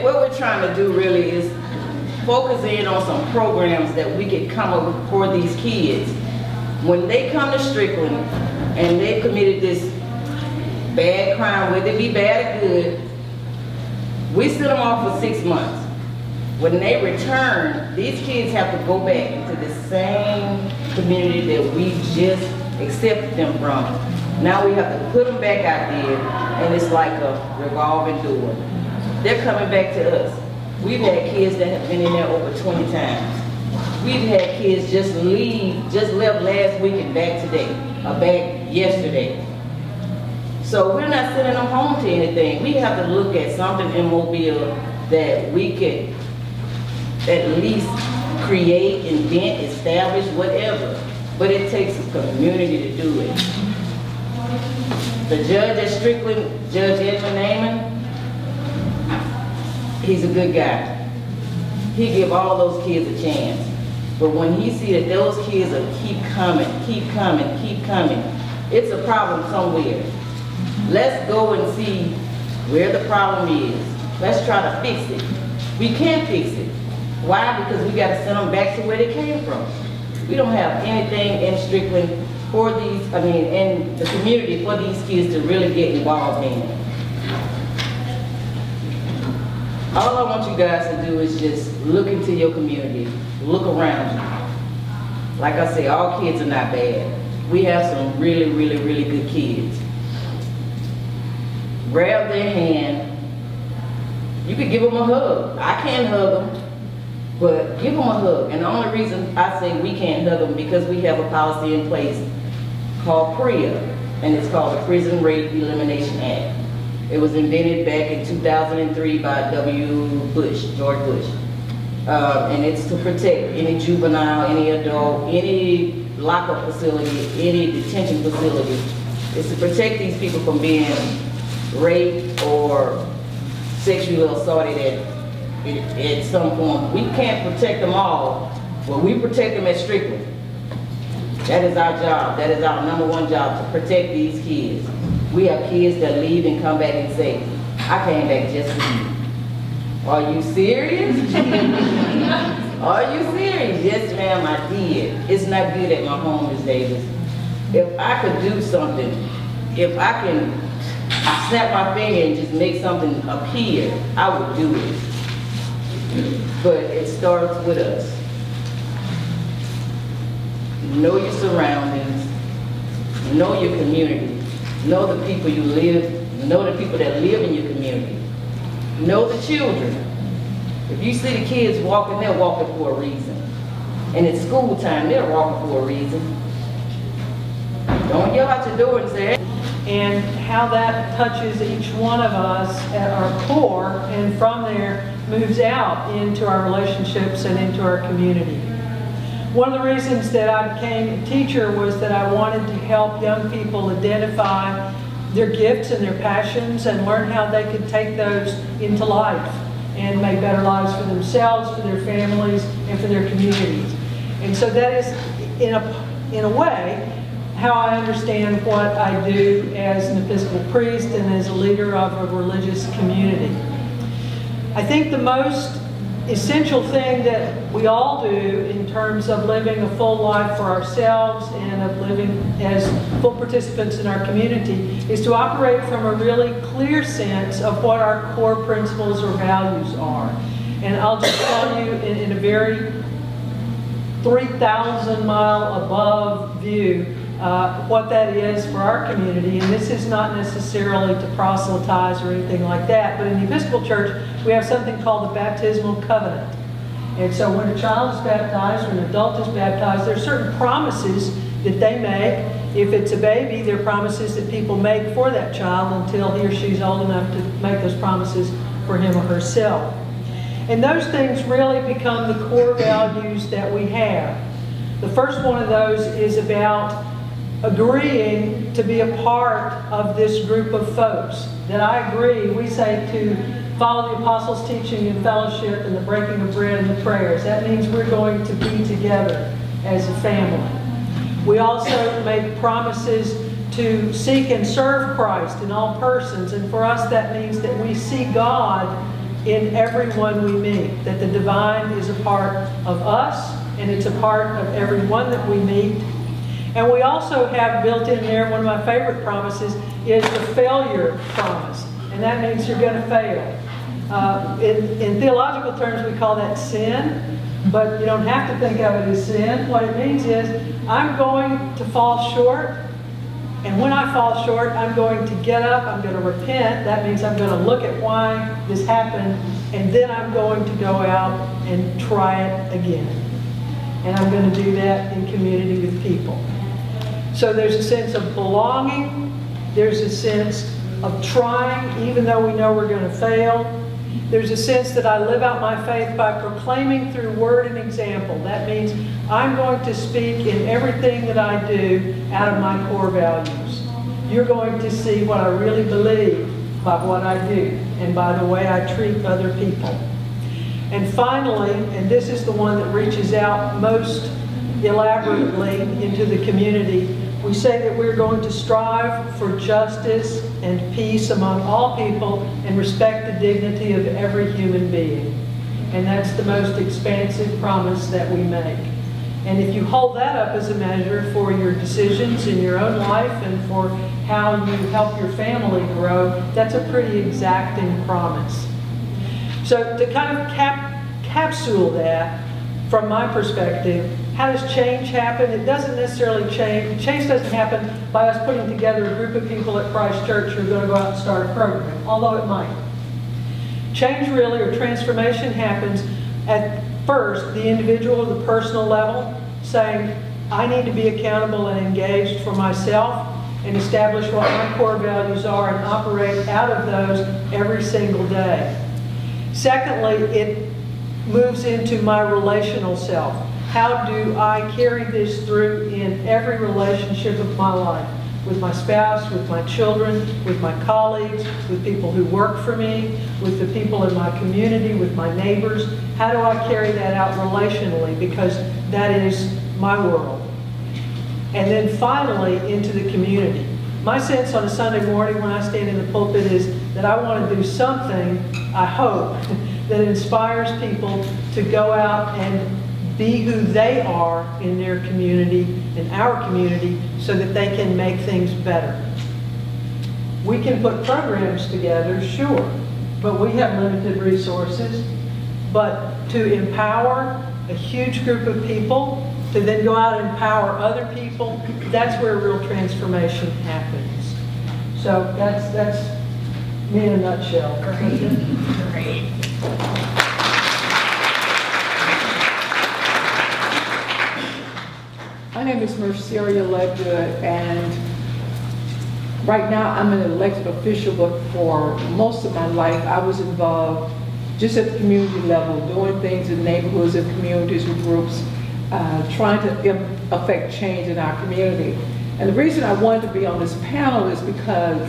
we're trying to do really is focus in on some programs that we could come up with for these kids. When they come to Strickland and they've committed this bad crime, whether it be bad or good, we send them off for 6 months. When they return, these kids have to go back into the same community that we just accepted them from. Now we have to put them back out there, and it's like a revolving door. They're coming back to us. We've had kids that have been in there over 20 times. We've had kids just left last week and back today, or back yesterday. So we're not sending them home to anything. We have to look at something in Mobile that we could at least create, invent, establish, whatever. But it takes a community to do it. The judge at Strickland, Judge Edmund Amon, he's a good guy. He give all those kids a chance. But when he see that those kids are keep coming, it's a problem somewhere. Let's go and see where the problem is. Let's try to fix it. We can't fix it. Why? Because we got to send them back to where they came from. We don't have anything in Strickland for these, in the community for these kids to really get involved in. All I want you guys to do is just look into your community, look around you. Like I say, all kids are not bad. We have some really, really, really good kids. Grab their hand. You could give them a hug. I can't hug them, but give them a hug. And the only reason I say we can't hug them because we have a policy in place called PREA, and it's called the Prison Rape Elimination Act. It was invented back in 2003 by George Bush. And it's to protect any juvenile, any adult, any lockup facility, any detention facility. It's to protect these people from being raped or sexually assaulted at some point. We can't protect them all, but we protect them at Strickland. That is our job. That is our #1 job, to protect these kids. We have kids that leave and come back and say, I came back just for you. Are you serious? Are you serious? Yes, ma'am, I did. It's not good at my home, Ms. Davis. If I could do something, if I can snap my finger and just make something appear, I would do it. But it starts with us. Know your surroundings, know your community, know the people you live, know the people that live in your community, know the children. If you see the kids walking, they're walking for a reason. And it's school time, they're walking for a reason. Don't yell out your door and say, and how that touches each one of us at our core, and from there moves out into our relationships and into our community. One of the reasons that I became a teacher was that I wanted to help young people identify their gifts and their passions and learn how they could take those into life and make better lives for themselves, for their families, and for their communities. And so that is, in a way, how I understand what I do as an Episcopal priest and as a leader of a religious community. I think the most essential thing that we all do in terms of living a full life for ourselves and of living as full participants in our community is to operate from a really clear sense of what our core principles or values are. And I'll just tell you in a very 3,000 mile above view what that is for our community. And this is not necessarily to proselytize or anything like that, but in the Episcopal Church we have something called the baptismal covenant. And so when a child is baptized or an adult is baptized, there are certain promises that they make. If it's a baby, there are promises that people make for that child until he or she's old enough to make those promises for him or herself. And those things really become the core values that we have. The first one of those is about agreeing to be a part of this group of folks. That I agree, we say to follow the apostles' teaching and fellowship and the breaking of bread and the prayers. That means we're going to be together as a family. We also make promises to seek and serve Christ in all persons, and for us that means that we see God in everyone we meet, that the divine is a part of us and it's a part of everyone that we meet. And we also have built in there, one of my favorite promises is the failure promise. And that means you're going to fail. In theological terms, we call that sin, but you don't have to think of it as sin. What it means is, I'm going to fall short, and when I fall short, I'm going to get up, I'm going to repent. That means I'm going to look at why this happened, and then I'm going to go out and try it again. And I'm going to do that in community with people. So there's a sense of belonging, there's a sense of trying, even though we know we're going to fail. There's a sense that I live out my faith by proclaiming through word and example. That means I'm going to speak in everything that I do out of my core values. You're going to see what I really believe by what I do and by the way I treat other people. And finally, and this is the one that reaches out most elaborately into the community, we say that we're going to strive for justice and peace among all people and respect the dignity of every human being. And that's the most expansive promise that we make. And if you hold that up as a measure for your decisions in your own life and for how you help your family grow, that's a pretty exacting promise. So to kind of capsule that, from my perspective, how does change happen? It doesn't necessarily change. Change doesn't happen by us putting together a group of people at Christ Church who are going to go out and start a program, although it might. Change really, or transformation, happens at first, the individual or the personal level, saying, I need to be accountable and engaged for myself and establish what my core values are and operate out of those every single day. Secondly, it moves into my relational self. How do I carry this through in every relationship of my life? With my spouse, with my children, with my colleagues, with people who work for me, with the people in my community, with my neighbors. How do I carry that out relationally? Because that is my world. And then finally, into the community. My sense on a Sunday morning when I stand in the pulpit is that I want to do something, I hope, that inspires people to go out and be who they are in their community, in our community, so that they can make things better. We can put programs together, sure, but we have limited resources. But to empower a huge group of people, to then go out and empower other people, that's where real transformation happens. So that's me in a nutshell. Great. My name is Merceria Ludgood, and right now I'm an elected official, but for most of my life I was involved just at the community level, doing things in neighborhoods and communities with groups, trying to affect change in our community. And the reason I wanted to be on this panel is because,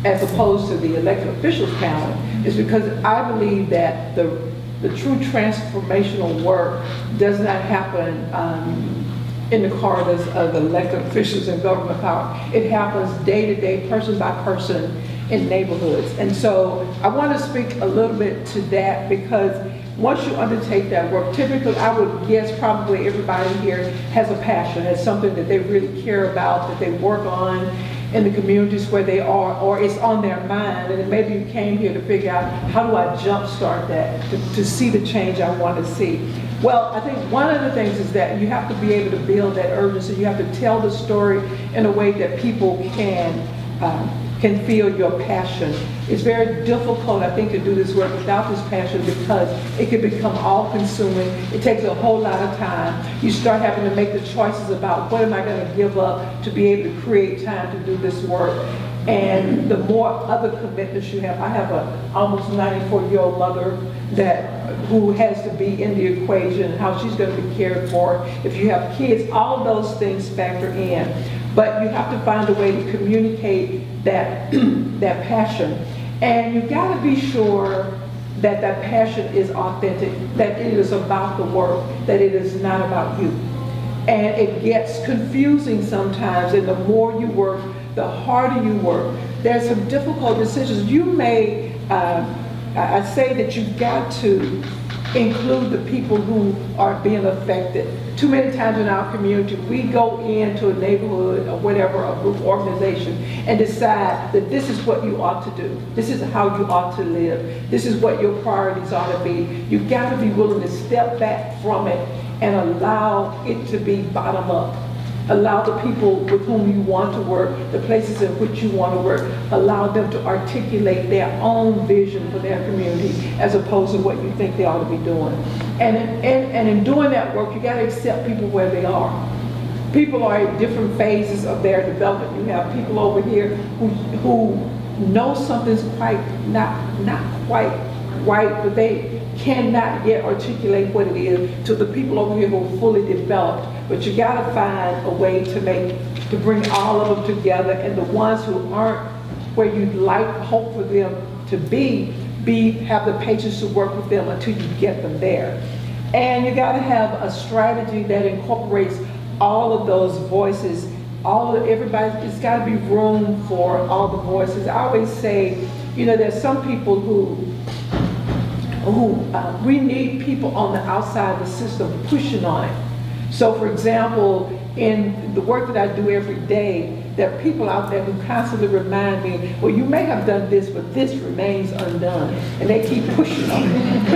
as opposed to the elected officials panel, is because I believe that the true transformational work does not happen in the corridors of elected officials and government power. It happens day to day, person by person in neighborhoods. And so I want to speak a little bit to that, because once you undertake that work, typically I would guess probably everybody here has a passion, has something that they really care about, that they work on in the communities where they are, or it's on their mind, and then maybe you came here to figure out, how do I jumpstart that to see the change I want to see. Well, I think one of the things is that you have to be able to build that urgency. You have to tell the story in a way that people can feel your passion. It's very difficult, I think, to do this work without this passion, because it can become all-consuming. It takes a whole lot of time. You start having to make the choices about, what am I going to give up to be able to create time to do this work? And the more other commitments you have, I have an almost 94-year-old mother who has to be in the equation, how she's going to be cared for. If you have kids, all of those things factor in. But you have to find a way to communicate that, that passion. And you've got to be sure that that passion is authentic, that it is about the work, that it is not about you. And it gets confusing sometimes, and the more you work, the harder you work. There's some difficult decisions. You may I say that you've got to include the people who are being affected. Too many times in our community, we go into a neighborhood or whatever, a group organization, and decide that this is what you ought to do. This is how you ought to live. This is what your priorities ought to be. You've got to be willing to step back from it and allow it to be bottom up. Allow the people with whom you want to work, the places in which you want to work, allow them to articulate their own vision for their community as opposed to what you think they ought to be doing. And in doing that work, you got to accept people where they are. People are at different phases of their development. You have people over here who know something's not quite right, but they cannot yet articulate what it is, to the people over here who are fully developed. But you gotta find a way to bring all of them together, and the ones who aren't where you'd hope for them to have the patience to work with them until you get them there. And you gotta have a strategy that incorporates all of those voices, everybody, it's gotta be room for all the voices. I always say, there's some people who we need people on the outside of the system pushing on it. So for example, in the work that I do every day, there are people out there who constantly remind me, well, you may have done this, but this remains undone. And they keep pushing on it,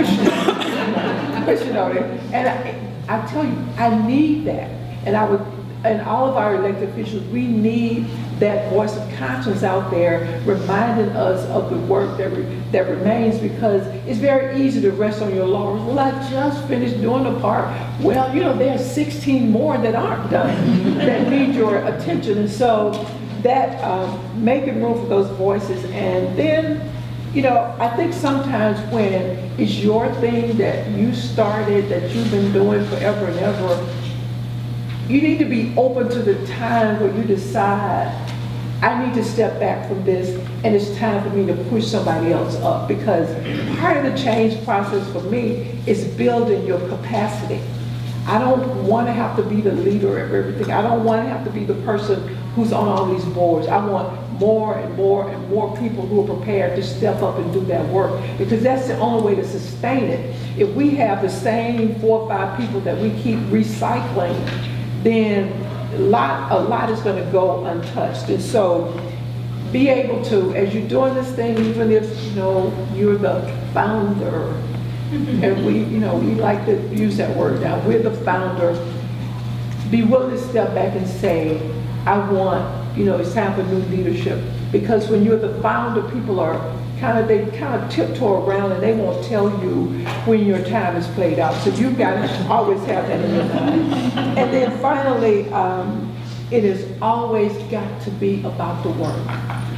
pushing on it. And I tell you, I need that. And all of our elected officials, we need that voice of conscience out there reminding us of the work that remains, because it's very easy to rest on your laurels. Well, I just finished doing the part. Well, there's 16 more that aren't done that need your attention. And so that making room for those voices. And then, I think sometimes when it's your thing that you started, that you've been doing forever and ever, you need to be open to the time where you decide, I need to step back from this, and it's time for me to push somebody else up. Because part of the change process for me is building your capacity. I don't want to have to be the leader of everything. I don't want to have to be the person who's on all these boards. I want more and more and more people who are prepared to step up and do that work, because that's the only way to sustain it. If we have the same 4 or 5 people that we keep recycling, then a lot is going to go untouched. And so be able to, as you're doing this thing, even if you're the founder, and we like to use that word now, we're the founder, be willing to step back and say, I want, it's time for new leadership. Because when you're the founder, people are they tiptoe around, and they won't tell you when your time is played out. So you've got to always have that in your mind. And then finally, it has always got to be about the work.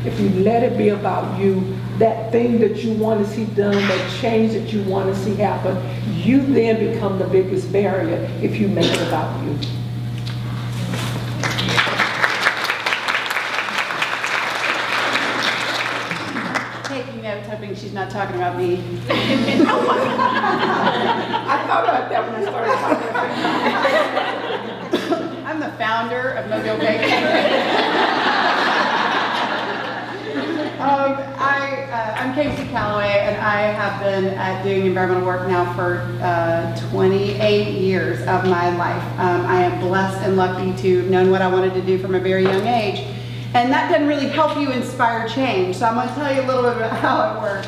If you let it be about you, that thing that you want to see done, that change that you want to see happen, you then become the biggest barrier if you make it about you. Taking notes, hoping she's not talking about me. I thought about that when I started talking. I'm the founder of Mobile Bacon. I'm Casi, Callaway, and I have been doing environmental work now for 28 years of my life. I am blessed and lucky to have known what I wanted to do from a very young age. And that doesn't really help you inspire change. So I'm going to tell you a little bit about how it works.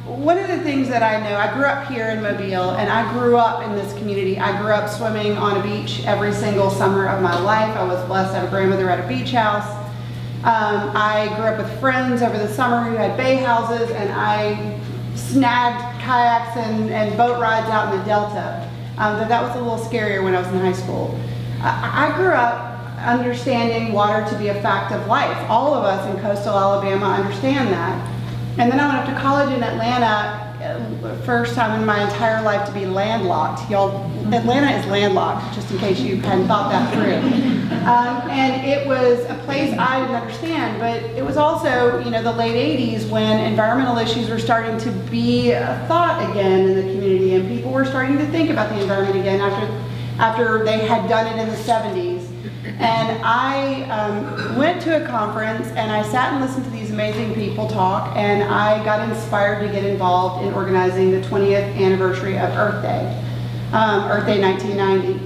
One of the things that I know, I grew up here in Mobile, and I grew up in this community. I grew up swimming on a beach every single summer of my life. I was blessed to have a grandmother at a beach house. I grew up with friends over the summer who had bay houses, and I snagged kayaks and boat rides out in the Delta. But that was a little scarier when I was in high school. I grew up understanding water to be a fact of life. All of us in coastal Alabama understand that. And then I went off to college in Atlanta, first time in my entire life to be landlocked. Y'all, Atlanta is landlocked, just in case you hadn't thought that through. And it was a place I didn't understand, but it was also, the late 80s when environmental issues were starting to be a thought again in the community, and people were starting to think about the environment again after they had done it in the 70s. And I went to a conference, and I sat and listened to these amazing people talk, and I got inspired to get involved in organizing the 20th anniversary of Earth Day, Earth Day 1990.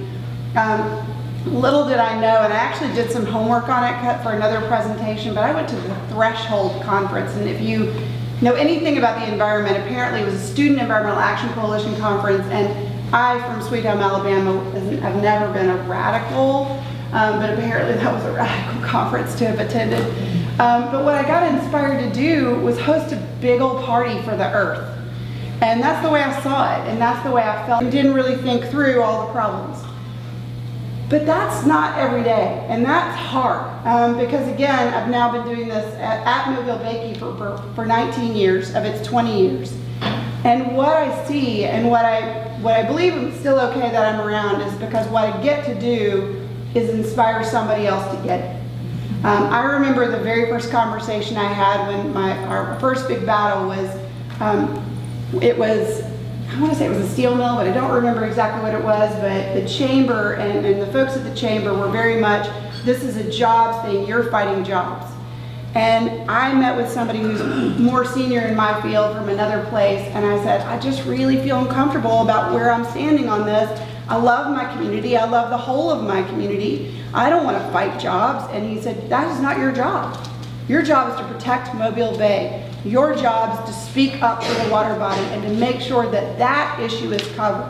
Little did I know, and I actually did some homework on it for another presentation, but I went to the Threshold Conference, and if you know anything about the environment, apparently it was a Student Environmental Action Coalition conference, and I, from Sweet Home, Alabama, have never been a radical, but apparently that was a radical conference to have attended. But what I got inspired to do was host a big old party for the earth. And that's the way I saw it, and that's the way I felt. I didn't really think through all the problems. But that's not every day, and that's hard. Because again, I've now been doing this at Mobile Bakey for 19 years of its 20 years. And what I see and what I believe I'm still okay that I'm around is because what I get to do is inspire somebody else to get it. I remember the very first conversation I had when our first big battle was, I want to say it was a steel mill, but I don't remember exactly what it was, but the chamber and the folks at the chamber were very much, this is a jobs thing, you're fighting jobs. And I met with somebody who's more senior in my field from another place, and I said, I just really feel uncomfortable about where I'm standing on this. I love my community, I love the whole of my community. I don't want to fight jobs. And he said, that is not your job. Your job is to protect Mobile Bay. Your job is to speak up for the water body and to make sure that that issue is covered.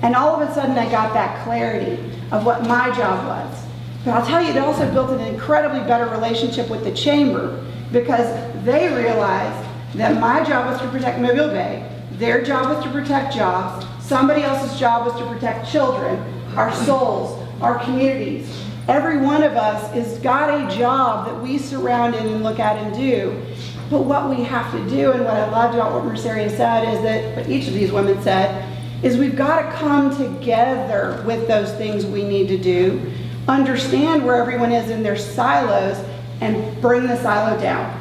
And all of a sudden I got that clarity of what my job was. But I'll tell you, it also built an incredibly better relationship with the chamber because they realized that my job was to protect Mobile Bay, their job was to protect jobs, somebody else's job was to protect children, our souls, our communities. Every one of us has got a job that we surround in and look at and do. But what we have to do, and what I loved about what Merceria said, is that, what each of these women said, is we've got to come together with those things we need to do, understand where everyone is in their silos, and bring the silo down.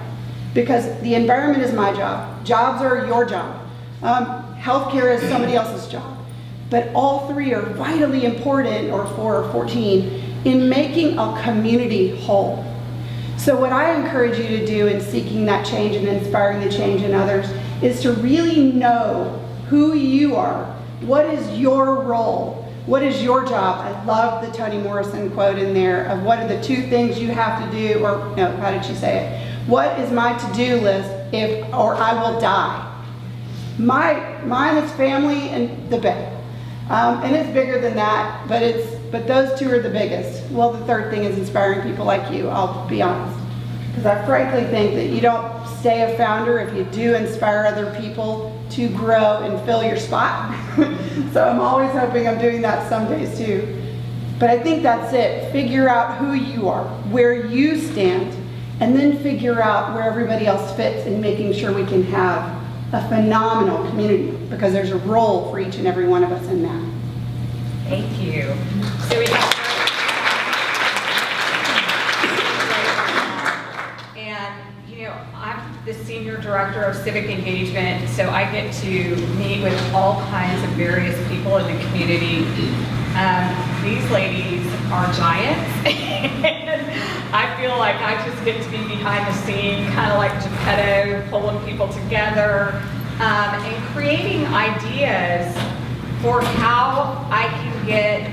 Because the environment is my job. Jobs are your job. Healthcare is somebody else's job. But all three are vitally important, or 4 or 14, in making a community whole. So what I encourage you to do in seeking that change and inspiring the change in others is to really know who you are. What is your role? What is your job? I love the Toni Morrison quote in there of what are the 2 things you have to do, or no, how did she say it? What is my to-do list or I will die? Mine is family and the Bay. And it's bigger than that, but those 2 are the biggest. Well, the third thing is inspiring people like you, I'll be honest. Because I frankly think that you don't stay a founder if you do inspire other people to grow and fill your spot. So I'm always hoping I'm doing that some days too. But I think that's it. Figure out who you are, where you stand, and then figure out where everybody else fits in making sure we can have a phenomenal community, because there's a role for each and every one of us in that. Thank you. So we have, and you know, I'm the Senior Director of Civic Engagement, so I get to meet with all kinds of various people in the community. These ladies are giants, and I feel like I just get to be behind the scene, kind of like Geppetto, pulling people together, and creating ideas for how I can get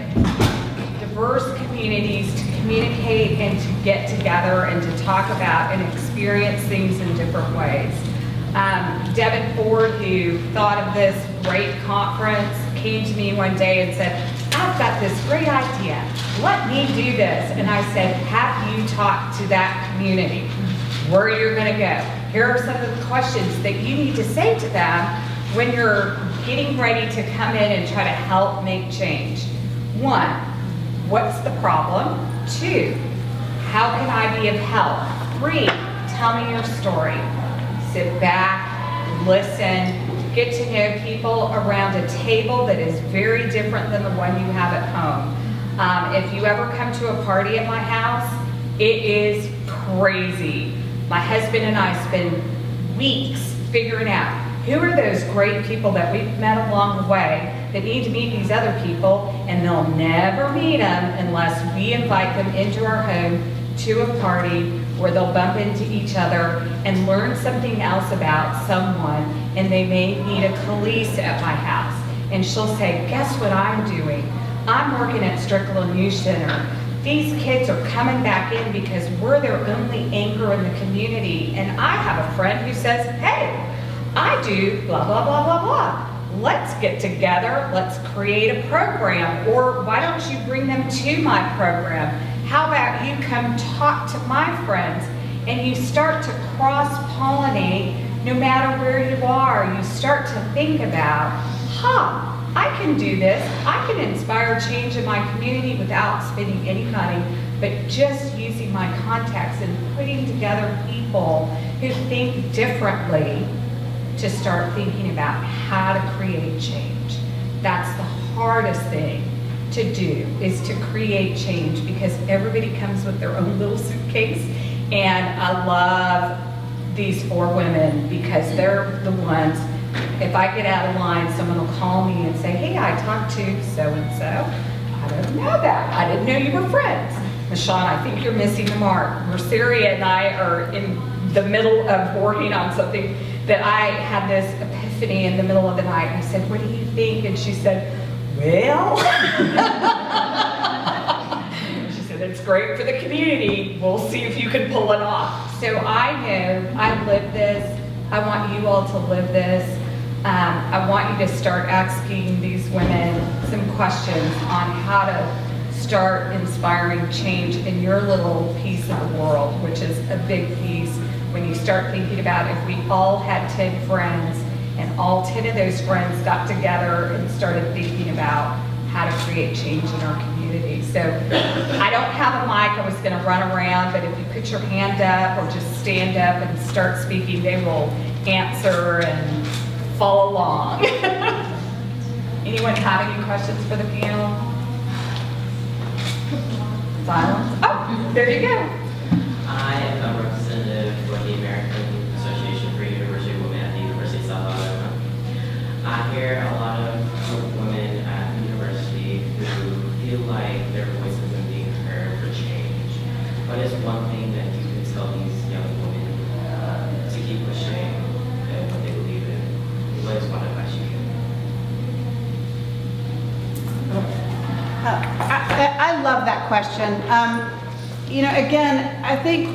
diverse communities to communicate and to get together and to talk about and experience things in different ways. Devin Ford, who thought of this great conference, came to me one day and said, I've got this great idea. Let me do this. And I said, have you talked to that community? Where you're going to go? Here are some of the questions that you need to say to them when you're getting ready to come in and try to help make change. 1, what's the problem? 2, how can I be of help? 3, tell me your story. Sit back, listen, get to know people around a table that is very different than the one you have at home. If you ever come to a party at my house, it is crazy. My husband and I spend weeks figuring out who are those great people that we've met along the way that need to meet these other people, and they'll never meet them unless we invite them into our home to a party where they'll bump into each other and learn something else about someone, and they may meet a Collese at my house. And she'll say, guess what I'm doing? I'm working at Strickland Youth Center. These kids are coming back in because we're their only anchor in the community. And I have a friend who says, hey, I do blah, blah, blah, blah, blah. Let's get together, let's create a program. Or why don't you bring them to my program? How about you come talk to my friends? And you start to cross-pollinate no matter where you are. You start to think about, I can do this. I can inspire change in my community without spending any money, but just using my contacts and putting together people who think differently to start thinking about how to create change. That's the hardest thing to do, is to create change, because everybody comes with their own little suitcase. And I love these 4 women because they're the ones, if I get out of line, someone will call me and say, hey, I talked to so-and-so. I don't know that. I didn't know you were friends. Michon, I think you're missing the mark. Merceria and I are in the middle of working on something that I had this epiphany in the middle of the night. I said, what do you think? And she said, well, she said, it's great for the community. We'll see if you can pull it off. So I know, I live this. I want you all to live this. I want you to start asking these women some questions on how to start inspiring change in your little piece of the world, which is a big piece. When you start thinking about if we all had 10 friends and all 10 of those friends got together and started thinking about how to create change in our community. So I don't have a mic. I was going to run around, but if you put your hand up or just stand up and start speaking, they will answer and follow along. Anyone have any questions for the panel? Silence. Oh, there you go. I am a representative for the American Association for University Women at the University of South Alabama. I hear a lot of women at the university who feel like their voice isn't being heard for change. What is one thing that you can tell these young women to keep pushing and what they believe in? What is one advice you give? I love that question. You know, again, I think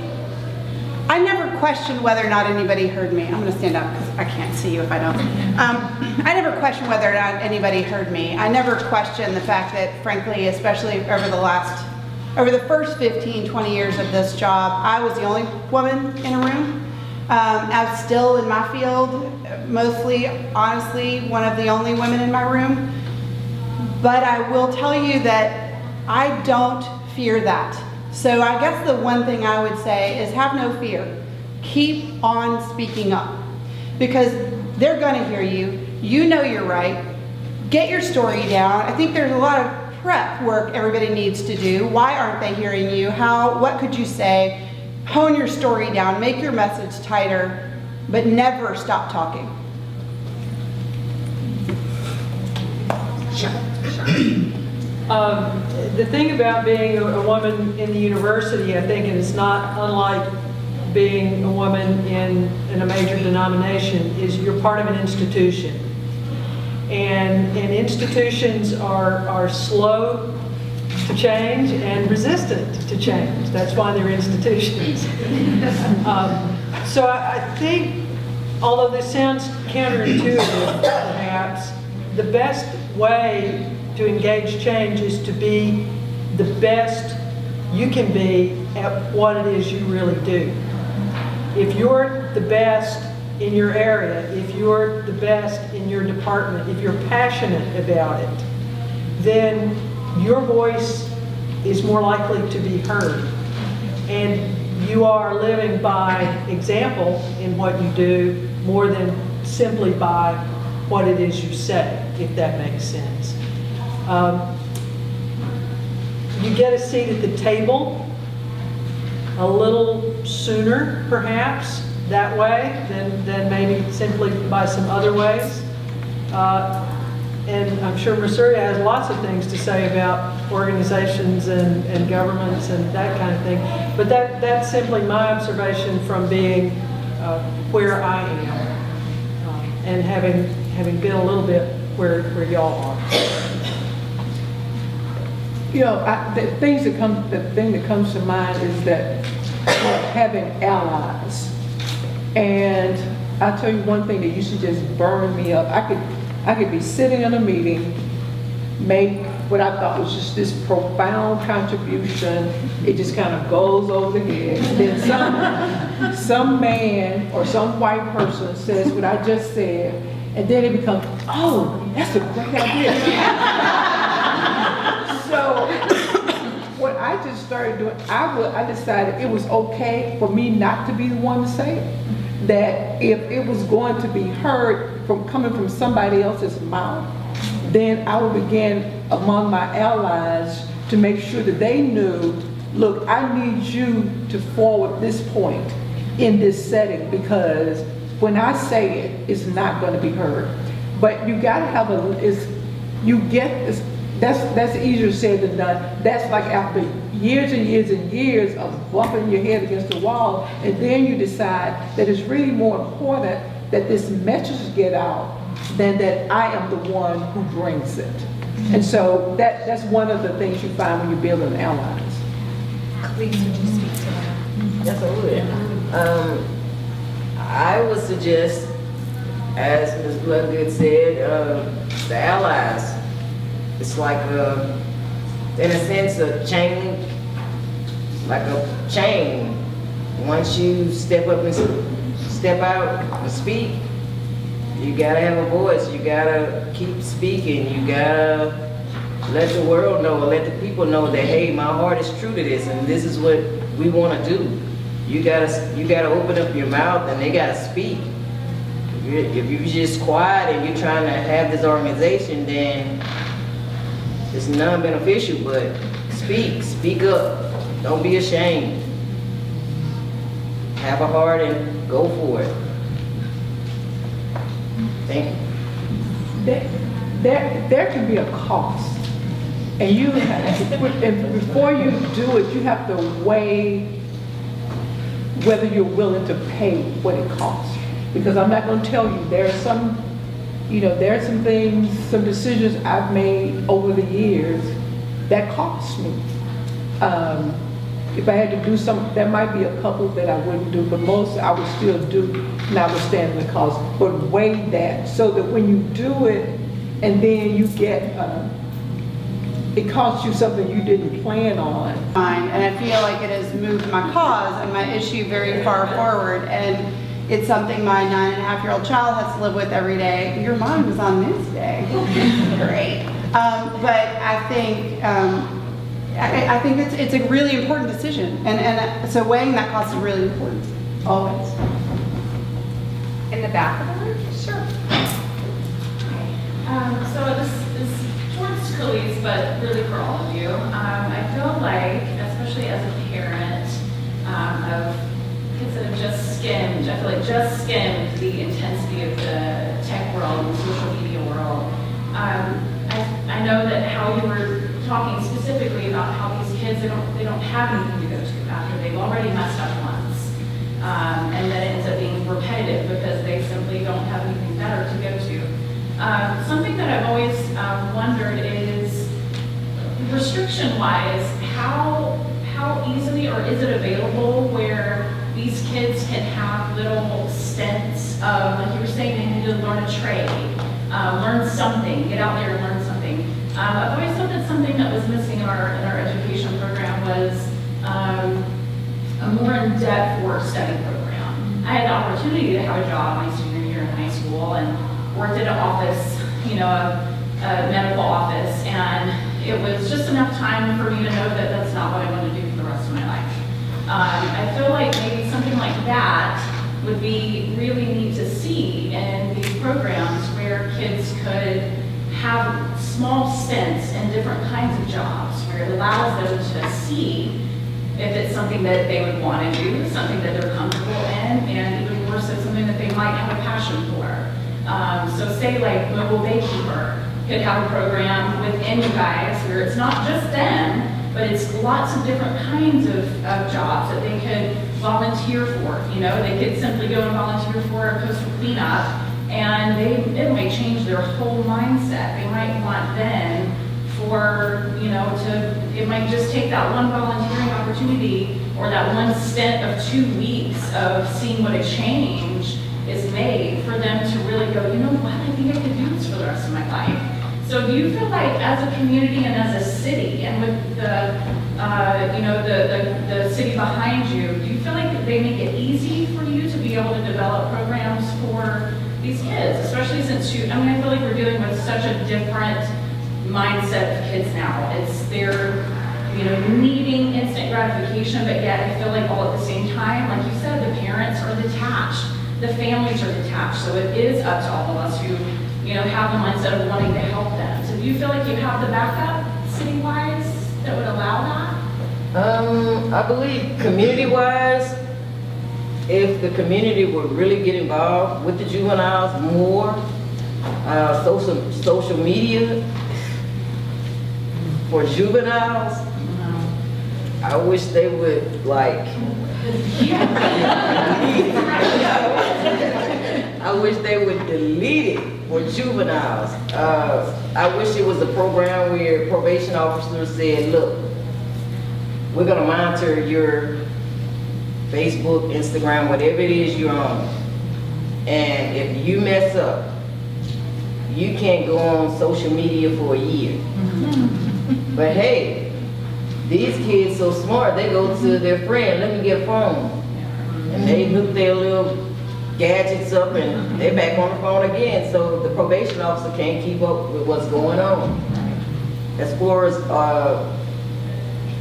I never questioned whether or not anybody heard me. I'm going to stand up because I can't see you if I don't. I never questioned whether or not anybody heard me. I never questioned the fact that, frankly, especially over the first 15, 20 years of this job, I was the only woman in a room. I was still in my field, mostly, honestly, one of the only women in my room. But I will tell you that I don't fear that. So I guess the one thing I would say is have no fear. Keep on speaking up, because they're going to hear you. You know you're right. Get your story down. I think there's a lot of prep work everybody needs to do. Why aren't they hearing you? What could you say? Hone your story down. Make your message tighter, but never stop talking. The thing about being a woman in the university, I think, and it's not unlike being a woman in a major denomination, is you're part of an institution. And institutions are slow to change and resistant to change. That's why they're institutions. So I think, although this sounds counterintuitive, perhaps, the best way to engage change is to be the best you can be at what it is you really do. If you're the best in your area, if you're the best in your department, if you're passionate about it, then your voice is more likely to be heard. And you are living by example in what you do more than simply by what it is you say, if that makes sense. You get a seat at the table a little sooner, perhaps, that way than maybe simply by some other ways. And I'm sure Merceria has lots of things to say about organizations and governments and that kind of thing. But that's simply my observation from being where I am and having been a little bit where y'all are. You know, the thing that comes to mind is that having allies. And I'll tell you one thing that used to just burn me up. I could be sitting in a meeting, make what I thought was just this profound contribution. It just kind of goes over the head. And then some man or some white person says what I just said, and then it becomes, oh, that's a great idea. So what I just started doing, I decided it was okay for me not to be the one to say it. That if it was going to be heard coming from somebody else's mouth, then I would begin among my allies to make sure that they knew, look, I need you to forward this point in this setting, because when I say it, it's not going to be heard. But you got to have that's easier said than done. That's like after years and years and years of bumping your head against the wall, and then you decide that it's really more important that this message get out than that I am the one who brings it. And so that's one of the things you find when you're building allies. Please, would you speak to that? Yes, I would. I would suggest, as Ms. Ludgood said, the allies. It's like, in a sense, a chain, like a chain. Once you step up and step out and speak, you gotta have a voice. You gotta keep speaking. You gotta let the world know, or let the people know that, hey, my heart is true to this, and this is what we want to do. You gotta open up your mouth, and they gotta speak. If you're just quiet and you're trying to have this organization, then it's non-beneficial. But speak up. Don't be ashamed. Have a heart and go for it. Thank you. There can be a cost, and and before you do it, you have to weigh whether you're willing to pay what it costs. Because I'm not going to tell you, there are some things, some decisions I've made over the years that cost me. If I had to do there might be a couple that I wouldn't do, but most I would still do, notwithstanding the cost. But weigh that so that when you do it, and then you get, it costs you something you didn't plan on. Fine, and I feel like it has moved my cause and my issue very far forward, and it's something my 9.5-year-old child has to live with every day. Your mom was on this day. Great. But I think it's a really important decision, and so weighing that cost is really important, always. In the back of the room? Sure. So this is towards Collese, but really for all of you. I feel like, especially as a parent of kids that have just skimmed, I feel like just skimmed the intensity of the tech world and social media world. I know that how you were talking specifically about how these kids, they don't have anything to go to after they've already messed up once. And then it ends up being repetitive because they simply don't have anything better to go to. Something that I've always wondered is, restriction-wise, how easily or is it available where these kids can have little stints of, like you were saying, they need to learn a trade, learn something, get out there and learn something. I've always thought that something that was missing in our education program was a more in-depth work study program. I had the opportunity to have a job my senior year in high school and worked at an office, a medical office, and it was just enough time for me to know that that's not what I want to do for the rest of my life. I feel like maybe something like that would be really neat to see in these programs where kids could have small stints in different kinds of jobs, where it allows them to see if it's something that they would want to do, something that they're comfortable in, and even more so something that they might have a passion for. So say like mobile baykeeper could have a program within you guys where it's not just them, but it's lots of different kinds of jobs that they could volunteer for. You know, they could simply go and volunteer for a coastal cleanup, and it might change their whole mindset. They might want then for, you know, it might just take that one volunteering opportunity or that one stint of 2 weeks of seeing what a change is made for them to really go, you know what, I think I could do this for the rest of my life. So do you feel like as a community and as a city and with the, you know, the city behind you, do you feel like they make it easy for you to be able to develop programs for these kids, especially since I feel like we're dealing with such a different mindset of kids now. They're, you know, needing instant gratification, but yet I feel like all at the same time, like you said, the parents are detached, the families are detached, so it is up to all of us who, you know, have the mindset of wanting to help them. So do you feel like you have the backup city-wise that would allow that? I believe community-wise, if the community would really get involved with the juveniles more, social media for juveniles, I wish they would I wish they would delete it for juveniles. I wish it was a program where probation officers said, look, we're gonna monitor your Facebook, Instagram, whatever it is you're on. And if you mess up, you can't go on social media for a year. But hey, these kids so smart, they go to their friend, let me get a phone. And they hook their little gadgets up and they're back on the phone again. So the probation officer can't keep up with what's going on. As far as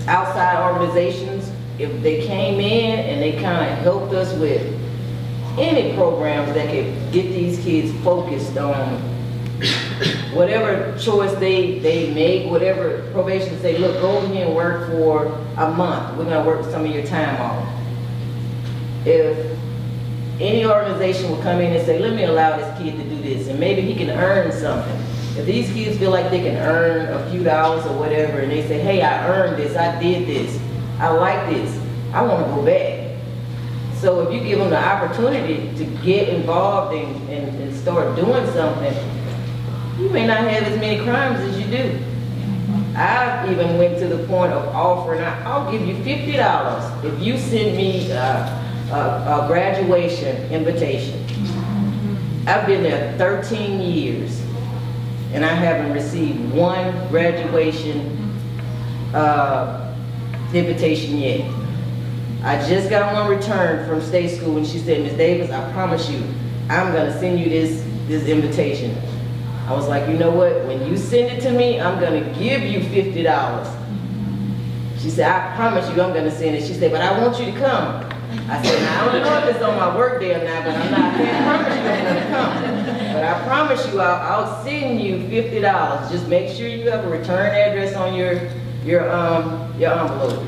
outside organizations, if they came in and they kind of helped us with any programs that could get these kids focused on whatever choice they make, whatever probation say, look, go over here and work for a month. We're gonna work some of your time off. If any organization will come in and say, let me allow this kid to do this, and maybe he can earn something. If these kids feel like they can earn a few dollars or whatever, and they say, hey, I earned this, I did this, I like this, I wanna go back. So if you give them the opportunity to get involved and start doing something, you may not have as many crimes as you do. I even went to the point of offering, I'll give you $50 if you send me a graduation invitation. I've been there 13 years and I haven't received one graduation invitation yet. I just got one returned from state school and she said, Ms. Davis, I promise you, I'm gonna send you this invitation. I was like, you know what, when you send it to me, I'm gonna give you $50. She said, I promise you I'm gonna send it. She said, but I want you to come. I said, now I don't know if it's on my work day or not, but I can't promise you I'm gonna come. But I promise you I'll send you $50. Just make sure you have a return address on your envelope.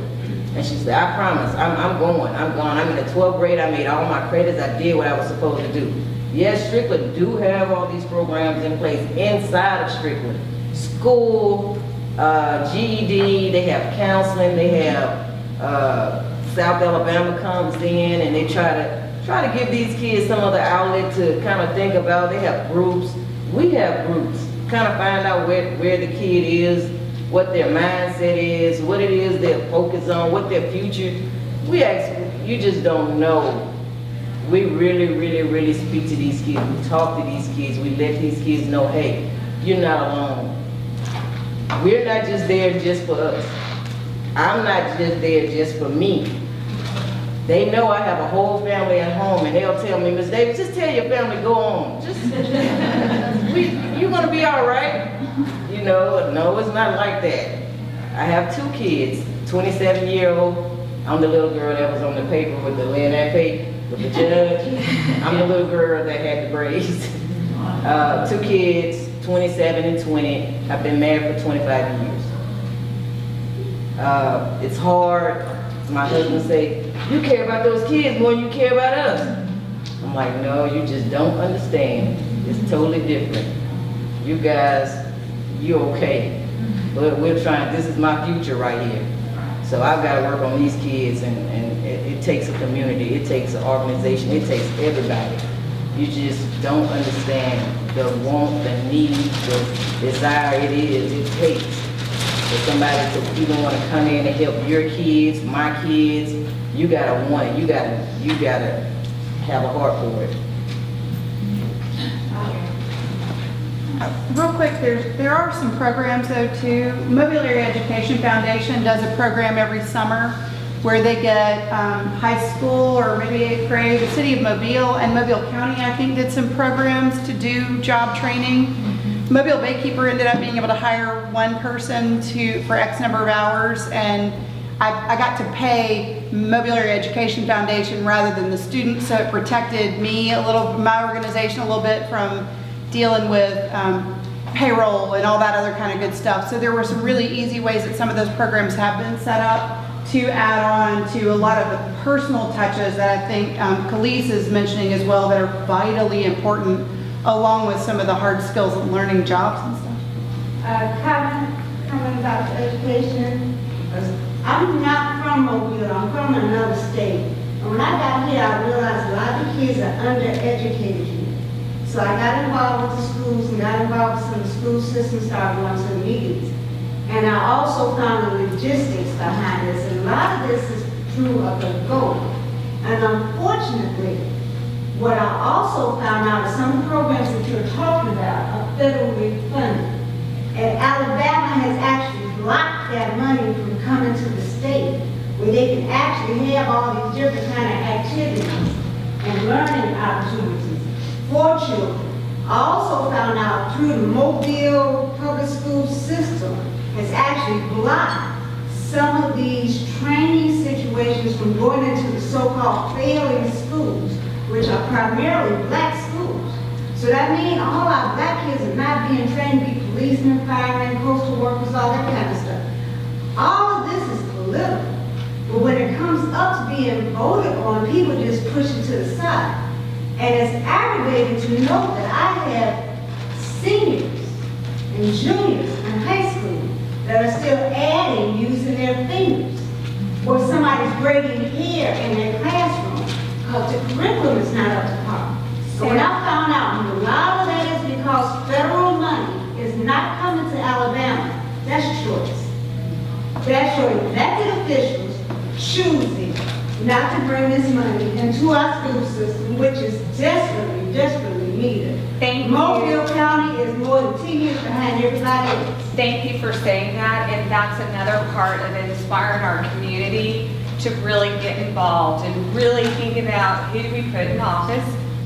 And she said, I promise, I'm going. I'm in the 12th grade, I made all my credits, I did what I was supposed to do. Yes, Strickland do have all these programs in place inside of Strickland. School, GED, they have counseling, they have, South Alabama comes in and they try to give these kids some other outlet to kind of think about. They have groups. We have groups. Kind of find out where the kid is, what their mindset is, what it is they're focused on, what their future. You just don't know. We really speak to these kids. We talk to these kids. We let these kids know, hey, you're not alone. We're not just there just for us. I'm not just there just for me. They know I have a whole family at home and they'll tell me, Ms. Davis, just tell your family, go on. You're gonna be all right. You know, no, it's not like that. I have 2 kids, 27-year-old. I'm the little girl that was on the paper with the Lynette paper with the judge. I'm the little girl that had the braids. 2 kids, 27 and 20. I've been married for 25 years. It's hard. My husband say, you care about those kids more than you care about us. I'm like, no, you just don't understand. It's totally different. You guys you're okay. But we're trying, this is my future right here. So I've got to work on these kids, and it takes a community, it takes an organization, it takes everybody. You just don't understand the want, the need, the desire it takes for somebody to even want to come in and help your kids, my kids. You gotta want it, you gotta have a heart for it. Real quick, there are some programs though too. Mobiliary Education Foundation does a program every summer where they get high school or maybe 8th grade. The city of Mobile and Mobile County, I think, did some programs to do job training. Mobile Baykeeper ended up being able to hire one person for X number of hours, and I got to pay Mobiliary Education Foundation rather than the students, so it protected me a little, my organization a little bit from dealing with payroll and all that other kind of good stuff. So there were some really easy ways that some of those programs have been set up to add on to a lot of the personal touches that I think Collese is mentioning as well that are vitally important, along with some of the hard skills of learning jobs and stuff. Comment about education. I'm not from Mobile, I'm from another state. And when I got here, I realized a lot of the kids are undereducated here. So I got involved with the schools and got involved with some of the school systems, started going to the meetings. And I also found the logistics behind this, and a lot of this is through a goal. And unfortunately, what I also found out is some programs that you're talking about are federally funded. And Alabama has actually blocked that money from coming to the state, where they can actually have all these different kind of activities and learning opportunities for children. I also found out through the Mobile public school system has actually blocked some of these training situations from going into the so-called failing schools, which are primarily black schools. So that means all our black kids are not being trained to be policemen, firemen, coastal workers, all that kind of stuff. All of this is political. But when it comes up to being voted on, people just push it to the side. And it's aggravating to know that I have seniors and juniors in high school that are still adding using their fingers. Or somebody's braiding hair in their classroom because the curriculum is not up to par. So when I found out a lot of that is because federal money is not coming to Alabama, that's choice. That's your elected officials choosing not to bring this money into our school system, which is desperately, desperately needed. Thank you. Mobile County is more than 10 years behind everybody else. Thank you for saying that, and that's another part of inspiring our community to really get involved and really think about who do we put in office,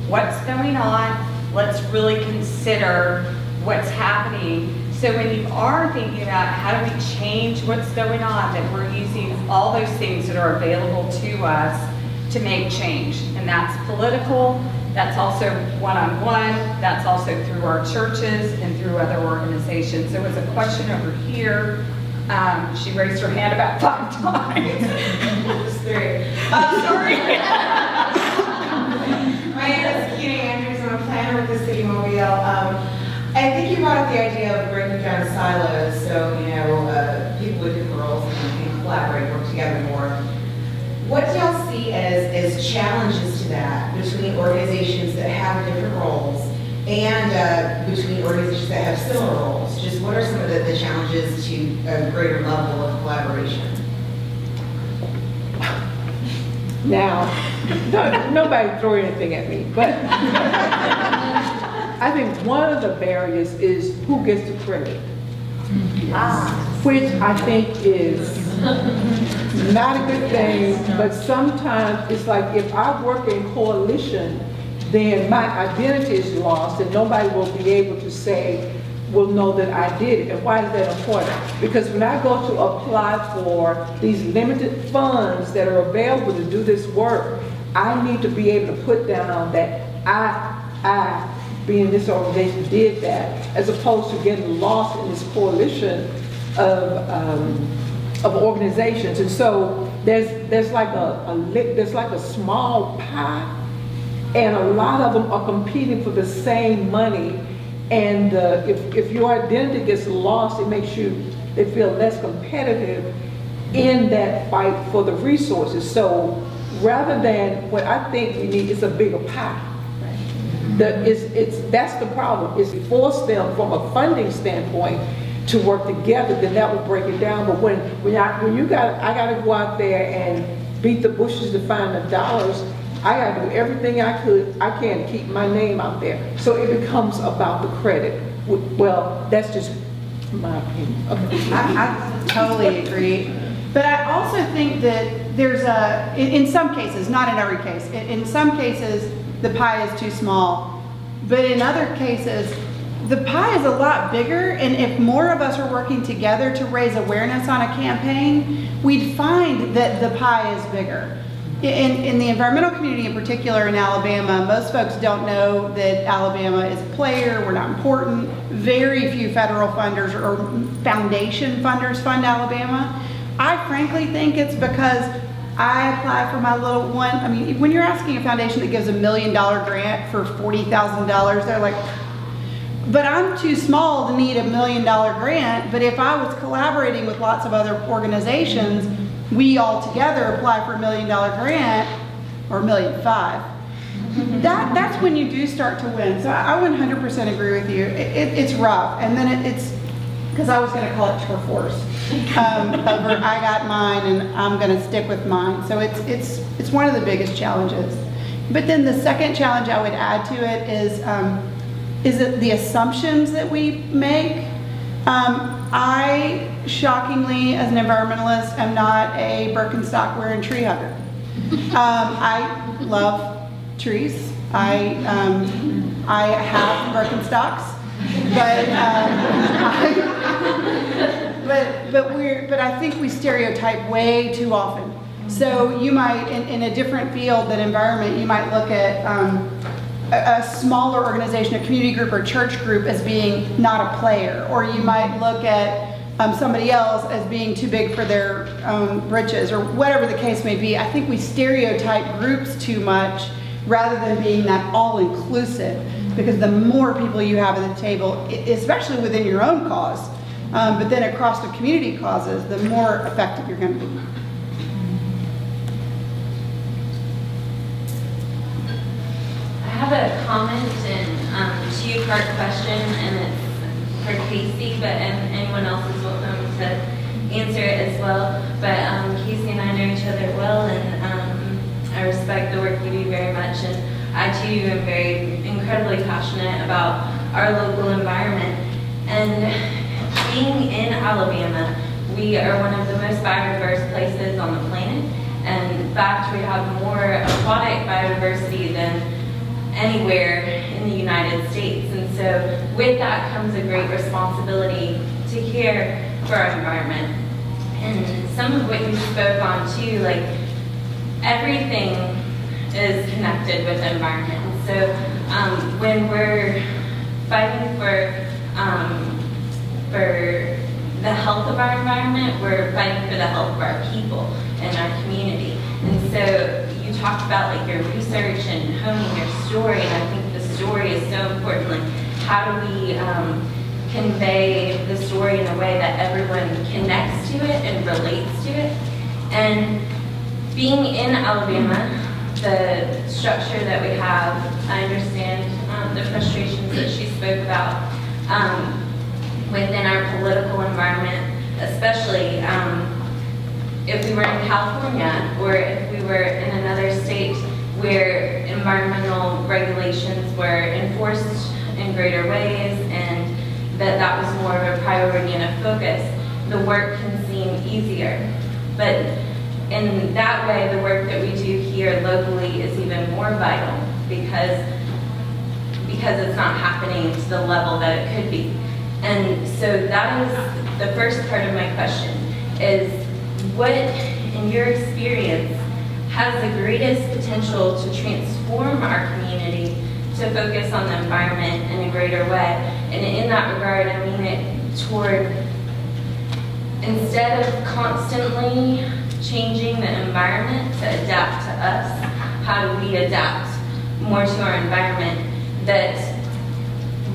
what's going on, let's really consider what's happening. So when you are thinking about how do we change what's going on, that we're using all those things that are available to us to make change. And that's political, that's also one-on-one, that's also through our churches and through other organizations. There was a question over here. She raised her hand about 5 times. Just 3. Sorry. My name is Keating Andrews, I'm a planner with the City of Mobile. I think you brought up the idea of breaking down silos, so, people with different roles can collaborate, work together more. What do y'all see as challenges to that between organizations that have different roles and between organizations that have similar roles? Just what are some of the challenges to a greater level of collaboration? Now, nobody throw anything at me, but I think one of the barriers is who gets the credit. Which I think is not a good thing, but sometimes it's like if I work in coalition, then my identity is lost and nobody will be able to say, will know that I did it. And why is that important? Because when I go to apply for these limited funds that are available to do this work, I need to be able to put down that I being this organization did that, as opposed to getting lost in this coalition of organizations. And so there's like a small pie, and a lot of them are competing for the same money. And if your identity gets lost, it makes they feel less competitive in that fight for the resources. So rather than, what I think we need is a bigger pie. That's the problem, is force them from a funding standpoint to work together, then that will break it down. But when I gotta go out there and beat the bushes to find the dollars, I gotta do everything I can to keep my name out there. So it becomes about the credit. Well, that's just my opinion. Okay. I totally agree. But I also think that there's in some cases, not in every case, in some cases, the pie is too small. But in other cases, the pie is a lot bigger, and if more of us are working together to raise awareness on a campaign, we'd find that the pie is bigger. In the environmental community in particular in Alabama, most folks don't know that Alabama is a player, we're not important. Very few federal funders or foundation funders fund Alabama. I frankly think it's because I apply for my little one. I mean, when you're asking a foundation that gives $1 million grant for $40,000, they're like, but I'm too small to need $1 million grant. But if I was collaborating with lots of other organizations, we all together apply for $1 million grant, or $1.5 million. That's when you do start to win. So I 100% agree with you. It's rough, and then it's because I was going to call it turf wars. Over I got mine, and I'm going to stick with mine. So it's one of the biggest challenges. But then the second challenge I would add to it is it the assumptions that we make. I, shockingly, as an environmentalist, am not a Birkenstock wearing tree hugger. I love trees. I have Birkenstocks, but I think we stereotype way too often. So you might, in a different field than environment, you might look at a smaller organization, a community group or church group as being not a player, or you might look at somebody else as being too big for their own britches, or whatever the case may be. I think we stereotype groups too much rather than being that all-inclusive, because the more people you have at the table, especially within your own cause, but then across the community causes, the more effective you're going to be. I have a comment and two-part question, and it's for Casi, but anyone else is welcome to answer it as well. But Casi and I know each other well, and I respect the work you do very much, and I too am very incredibly passionate about our local environment. And being in Alabama, we are one of the most biodiverse places on the planet, and in fact we have more aquatic biodiversity than anywhere in the United States. And so with that comes a great responsibility to care for our environment. And some of what you spoke on too, like everything is connected with the environment. And so when we're fighting for the health of our environment, we're fighting for the health of our people and our community. And so you talked about like your research and honing your story, and I think the story is so important. Like, how do we convey the story in a way that everyone connects to it and relates to it? And being in Alabama, the structure that we have, I understand the frustrations that she spoke about within our political environment, especially if we were in California or if we were in another state where environmental regulations were enforced in greater ways and that was more of a priority and a focus, the work can seem easier. But in that way, the work that we do here locally is even more vital because it's not happening to the level that it could be. And so that is the first part of my question, is what, in your experience, has the greatest potential to transform our community to focus on the environment in a greater way? And in that regard, I mean it toward, instead of constantly changing the environment to adapt to us, how do we adapt more to our environment that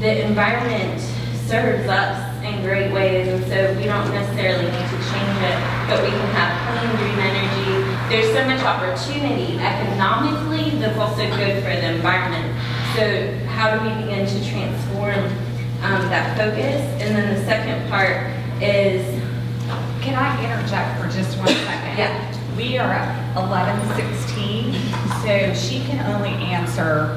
the environment serves us in great ways, and so we don't necessarily need to change it, but we can have clean, green energy. There's so much opportunity economically that's also good for the environment. So how do we begin to transform that focus? And then the second part is, Can I interject for just 1 second? Yeah. We are at 11:16, so she can only answer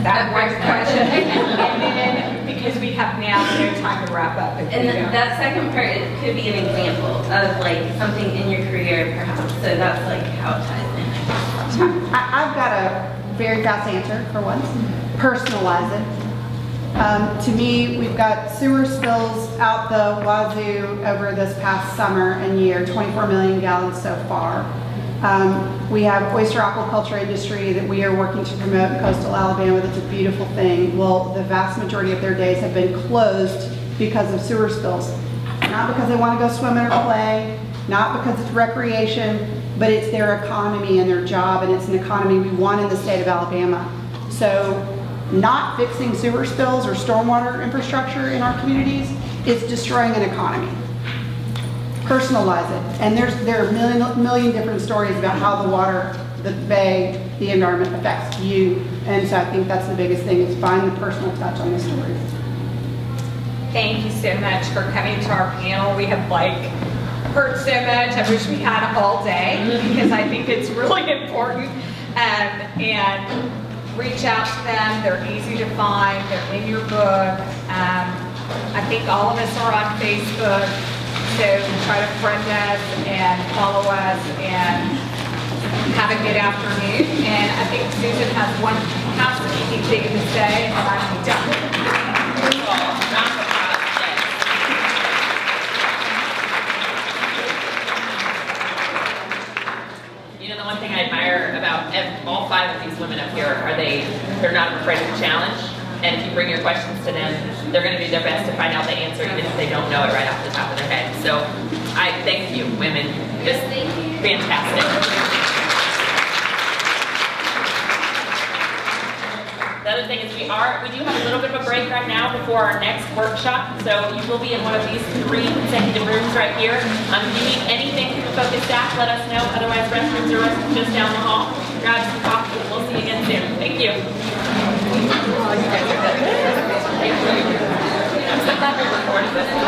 that one question. And then, because we have now no time to wrap up. if and we don't. that second part, it could be an example of like something in your career perhaps. So that's like how it ties in. I've got a very fast answer for once. Personalize it. To me, we've got sewer spills out the wazoo over this past summer and year, 24 million gallons so far. We have oyster aquaculture industry that we are working to promote in coastal Alabama. That's a beautiful thing. Well, the vast majority of their days have been closed because of sewer spills. Not because they want to go swimming or play, not because it's recreation, but it's their economy and their job, and it's an economy we want in the state of Alabama. So not fixing sewer spills or stormwater infrastructure in our communities is destroying an economy. Personalize it. And there are a million different stories about how the water, the bay, the environment affects you. And so I think that's the biggest thing, is find the personal touch on the stories. Thank you so much for coming to our panel. We have like heard so much. I wish we had all day because I think it's really important. And reach out to them. They're easy to find. They're in your book. I think all of us are on Facebook, so try to friend us and follow us and have a good afternoon. And I think Susan has one housekeeping thing to say, and I'm done. You know, the one thing I admire about all 5 of these women up here are they're not afraid of the challenge. And if you bring your questions to them, they're going to do their best to find out the answer, even if they don't know it right off the top of their head. So I thank you, women. Just fantastic. The other thing is we do have a little bit of a break right now before our next workshop. So you will be in one of these 3 consecutive rooms right here. If you need anything from the focus staff, let us know. Otherwise, restrooms are just down the hall. Grab some coffee. We'll see you again soon. Thank you. I'm so glad we recorded this.